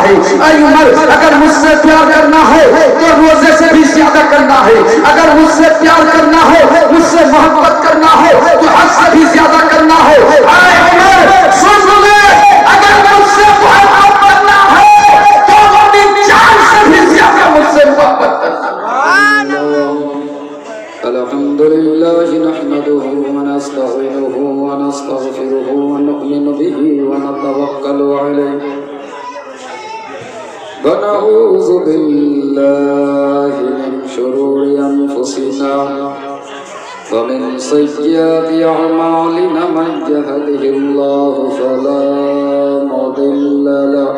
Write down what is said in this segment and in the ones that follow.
ہے. اے عمر اگر مجھ سے پیار کرنا ہے تو روزے سے بھی زیادہ کرنا ہے. اگر مجھ سے پیار کرنا ہے, مجھ سے محبت کرنا ہے تو حد سے بھی زیادہ کرنا ہے. اے عمر سن لے, اگر مجھ سے محبت کرنا ہے تو اپنی جان سے بھی زیادہ مجھ سے محبت کرنا ہے. الحمد لله نحمده ونستعينه ونستغفره ونؤمن به ونتوكل عليه ونعوذ بالله من شرور أنفسنا ومن سيئات أعمالنا من يهده الله فلا مضل له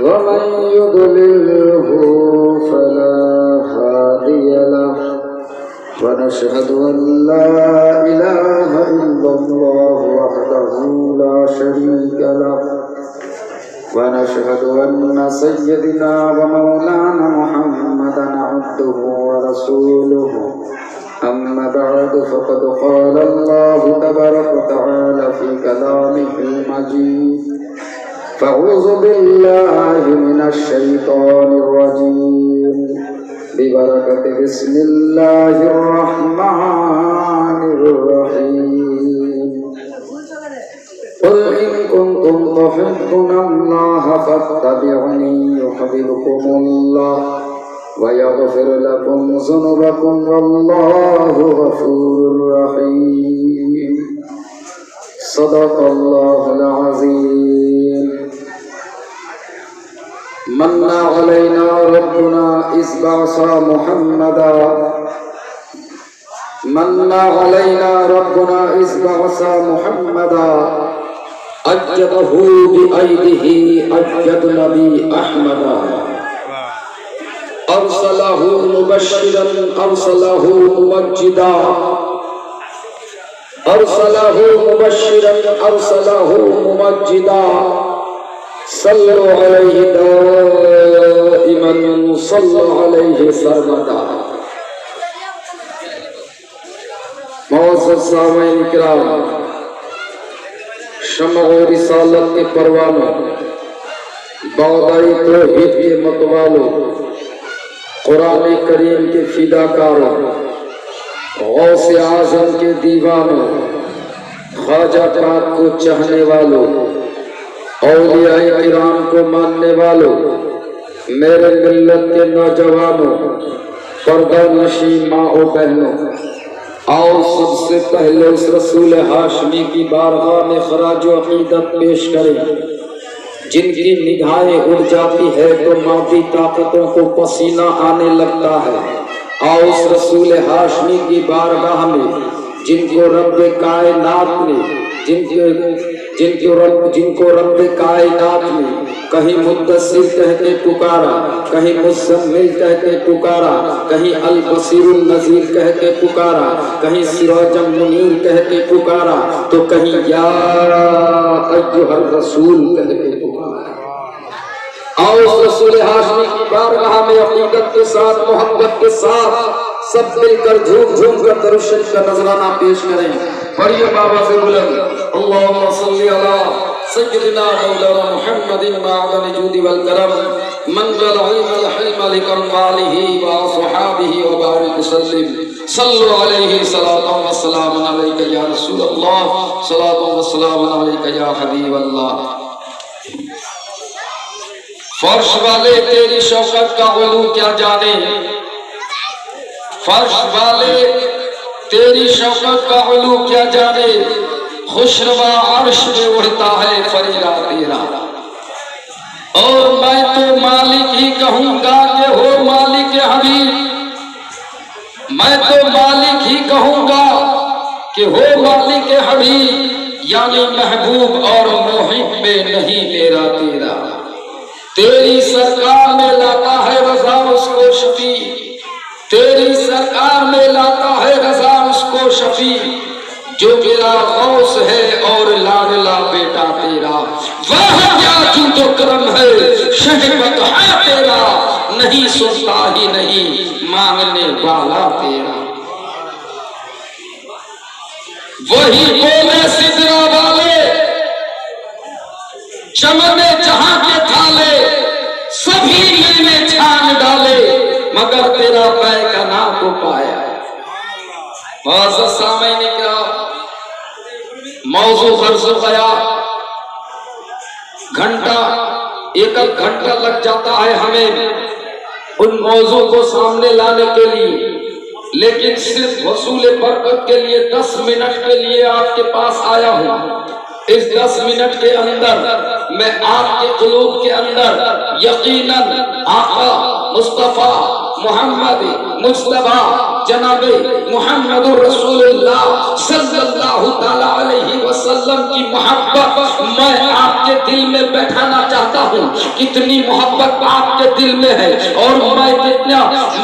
ومن يضلله فلا هادي له ونشهد أن لا إله إلا الله وحده لا شريك له ونشهد أن سيدنا ومولانا محمدا عبده ورسوله أما بعد فقد قال الله تبارك وتعالى في كلامه المجيد فأعوذ بالله من الشيطان الرجيم ببركة بسم الله الرحمن الرحيم قل إن كنتم تحبون الله فاتبعوني يحببكم الله ويغفر لكم ذنوبكم والله غفور رحيم صدق الله العظيم من علينا ربنا إذ بعث محمدا من علينا ربنا إذ بعث محمدا أجده بأيده أجد نبي أحمدا أرسله مبشرا أرسله ممجدا أرسله مبشرا أرسله ممجدا صلوا عليه دائما صلوا عليه سرمدا. معزز سامعین کرام, شمع و رسالت کے پروانوں, باغائی توحید کے متوالوں, قرآن کریم کے فداکاروں, غوث اعظم کے دیوانوں, خواجہ پاک کو چاہنے والوں, اولیاء کرام کو ماننے والوں, میرے ملت کے نوجوانوں, پردہ نشین ماں و بہنوں, آؤ سب سے پہلے اس رسول ہاشمی کی بارگاہ میں خراج و عقیدت پیش کریں جن کی نگاہیں اڑ جاتی ہے تو مادی طاقتوں کو پسینہ آنے لگتا ہے. آؤ اس رسول ہاشمی کی بارگاہ میں جن کو رب کائنات نے جن کو رب کائنات نے کہیں مدثر کہہ کے پکارا, کہیں مزمل کہہ کے پکارا, کہیں البصیر النذیر کہہ کے پکارا, کہیں سراج منیر کہہ کے پکارا, تو کہیں یا ایھا الرسول کہہ کے پکارا. آؤ اس رسول ہاشمی کی بارگاہ میں عقیدت کے ساتھ, محبت کے ساتھ سب مل کر جھوم جھوم کر درود شریف کا نذرانہ پیش کریں. پڑھیے بابا سے بلند اللہم صلی علی سیدنا مولانا محمد معدن جود والکرم منزل علم الحلم لکمالہ واصحابہ وبارک وسلم. صلوا علیہ صلاۃ و سلام علیک یا رسول اللہ, صلاۃ و سلام علیک یا حبیب اللہ. فرش والے تیری شوکت کا علو کیا جانے, فرش والے تیری شوکت کا علو کیا جانے, خوشروا عرش میں اڑتا ہے فریرہ تیرا. اور میں تو مالک ہی کہوں گا کہ ہو مالک حبیب, میں تو مالک ہی کہوں گا کہ ہو مالک حبیب, یعنی محبوب اور محب میں نہیں میرا تیرا. تیری سرکار میں لاتا ہے رضا اس کو شفیع, تیری سرکار میں لاتا ہے رضا اس کو شفیع, جو میرا غوث ہے اور لاڈلا بیٹا تیرا. واہ کیا جود و کرم ہے, شہبت ہے تیرا, نہیں سنتا ہی نہیں مانگنے والا تیرا. وہی بولے سدرا والے, चमने जहां के थाले सभी मैंने छान डाले मगर तेरा पैगाना को पाया। सामने ने क्या मौजू खर्च गया, घंटा एक घंटा लग जाता है हमें उन मौजू को सामने लाने के लिए, लेकिन सिर्फ वसूल बरकत के लिए 10 मिनट के लिए आपके पास आया हूं। इस 10 मिनट के अंदर मैं आपके क़ुलूब के अंदर यकीनन आका मुस्तफा मोहम्मद मुस्तफा जनाबे मुहम्मदुर रसूलुल्लाह सल्लल्लाहु ताला अलैहि वसल्लम की मोहब्बत मैं आपके दिल में बैठाना चाहता हूँ। कितनी मोहब्बत आपके दिल में है और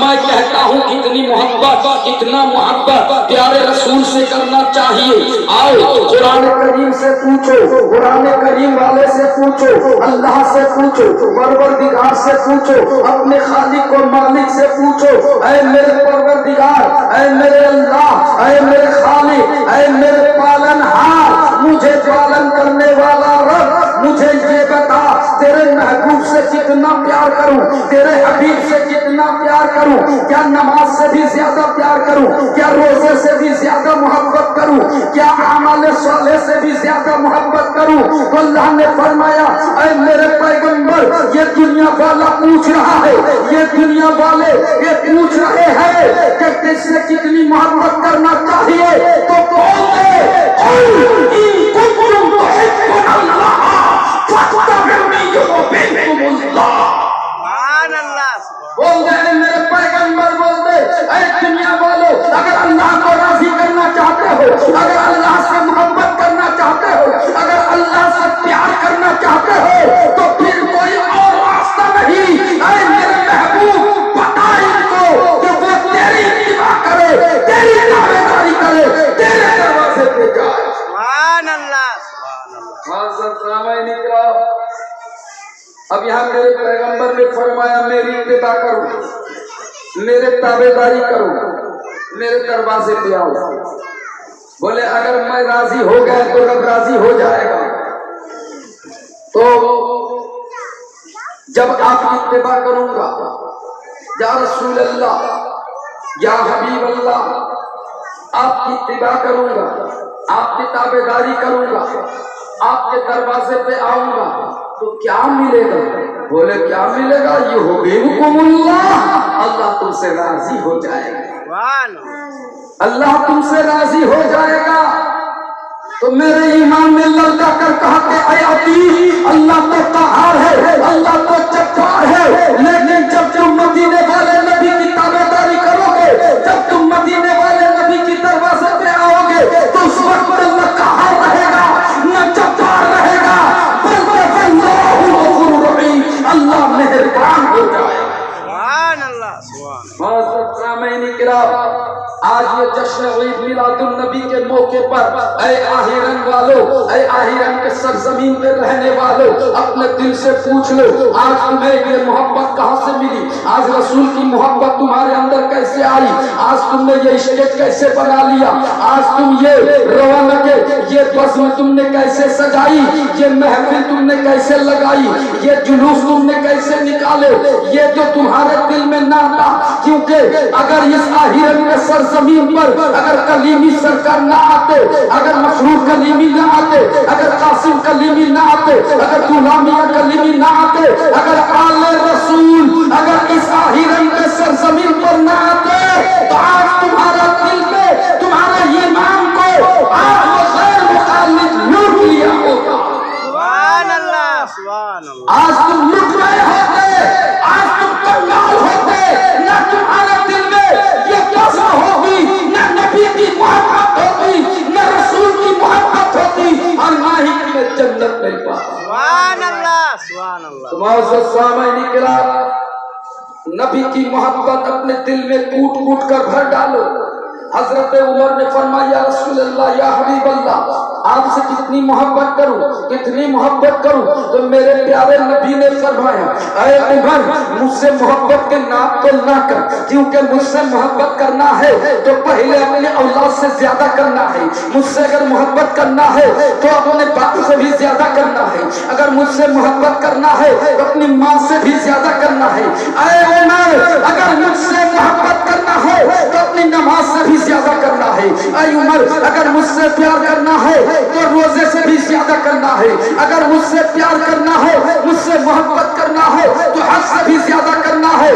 मैं कहता हूँ कितनी मोहब्बत, कितना मोहब्बत प्यारे रसूल से करना चाहिए। आओ कुरान करीम से पूछो, कुरान करीम वाले से पूछो, अल्लाह से पूछो, परवरदिगार से पूछो, अपने खालिक और मालिक से पूछो। ऐ मेरे परवरदिगार, ऐ मेरे अल्लाह, ऐ मेरे खालिक, ऐ मेरे पालनहार, मुझे पालन करने वाला रब, मुझे ये बता तेरे महबूब से कितना प्यार करूं, तेरे हबीब से कितना प्यार करूं, क्या नमाज से भी ज्यादा प्यार करूं, क्या रोजे से भी ज्यादा मोहब्बत करूं, क्या अमाल साले से भी ज्यादा मोहब्बत करूं। तो अल्लाह ने फरमाया ऐ मेरे पैगंबर, ये दुनिया वाला पूछ रहा है, ये दुनिया वाले ये पूछ रहे हैं कि किससे कितनी मोहब्बत करना चाहिए। तो बोल दे बोल दे मेरे पैगंबर, बोल दे ऐ दुनिया वालों, अगर अल्लाह को राजी करना चाहते हो, अगर अल्लाह से मोहब्बत करना चाहते हो, अगर अल्लाह से प्यार करना चाहते हो तो फिर कोई और रास्ता नहीं। ऐ मेरे महबूब बता इनको कि वो तेरी इत्तिबा करे, तेरी ताबेदारी करे, तेरे दरवाजे पे जाए। सुभान अल्लाह, सुभान अल्लाह। अब यहाँ मेरे पैगंबर ने फरमाया मेरी इत्तिबा करो, मेरे ताबेदारी करो, मेरे दरवाजे पे आओ। बोले अगर मैं राजी हो गया तो रब राजी हो जाएगा। तो जब आपकी इत्तिबा करूंगा, या रसूल अल्लाह, या हबीब अल्लाह, आपकी इत्तिबा करूंगा, आपकी ताबेदारी करूंगा, आपके दरवाजे पे आऊंगा तो क्या मिलेगा? बोले क्या मिलेगा? युहिब्बुकुमुल्लाह, अल्लाह तुमसे राजी हो जाएगा, अल्लाह तुमसे राजी हो जाएगा। तो मेरे ईमान में ललका कर कहा कि आयाती अल्लाह तो कहार है, अल्लाह तो जब्बार है, लेकिन जब तुम मदीने वाले नबी की ताबेदारी करोगे, जब तुम मदीने वाले नबी की दरवाजे पे आओगे तो उस वक्त अल्लाह कहार रहेगा, न जब्बार रहेगा, बल्कि अल्लाह मेहरबान हो जाएगा। आज ये जश्न ईद मिलादुन नबी के मौके पर ऐ आहिरन वालों, ऐ आहिरन के सरजमीन पे रहने वालों, अपने दिल से पूछ लो आज तुम्हें ये मोहब्बत कहाँ से मिली? आज रसूल की मोहब्बत तुम्हारे अंदर कैसे आई? आज तुमने ये स्टेज कैसे बना लिया? आज तुम ये रवानगे, ये बज़्म तुमने कैसे सजाई? ये महफिल तुमने कैसे लगाई? ये जुलूस तुमने कैसे निकाले? ये तो तुम्हारे दिल में ना था, क्योंकि अगर इस आहिरन के सरजमीन पर अगर कलीमी सरकार ना आते, अगर मशरूर कलीमी ना आते, अगर कासिम कलीमी ना आते, अगर गुलामिया कलीमी ना आते, अगर आले रसूल अगर इस आहिरन के सरजमीन पर ना आते तो आज तुम्हारा दिल पे तुम्हारे ईमान को आज गैर मुखालिफ लूट लिया होगा। सुभान अल्लाह, सुभान अल्लाह। आज तुम लुट रहे होते, आज तुम कंगाल होते, न तुम्हारे दिल में ये कसम होगी, न नबी की मोहब्बत होती, न रसूल की मोहब्बत होती, और ना ही तुम्हें जन्नत मिल पाती। सुभान अल्लाह, सुभान अल्लाह। तुम्हारे सामने निकला नबी की मोहब्बत अपने दिल में कूट कूट कर भर डालो। हजरत उमर ने फरमाया रसूल अल्लाह, या हबीब अल्लाह, आपसे कितनी मोहब्बत करूं, कितनी मोहब्बत करूं? तो मेरे प्यारे नबी ने फरमाया ऐ उमर, मुझसे मोहब्बत के नाम तो ना कर, क्योंकि मुझसे मोहब्बत करना है तो पहले अपने औलाद से ज्यादा करना है। मुझसे अगर मोहब्बत करना है तो अपने बाप से भी ज्यादा करना है। اگر مجھ سے محبت کرنا ہے تو اپنی ماں سے بھی زیادہ کرنا ہے. اے عمر اگر مجھ سے محبت کرنا ہے تو اپنی نماز سے بھی زیادہ کرنا ہے. اے عمر اگر مجھ سے پیار کرنا ہے تو روزے سے بھی زیادہ کرنا ہے. اگر مجھ سے پیار کرنا ہے, مجھ سے محبت کرنا ہے تو حج سے بھی زیادہ کرنا ہے.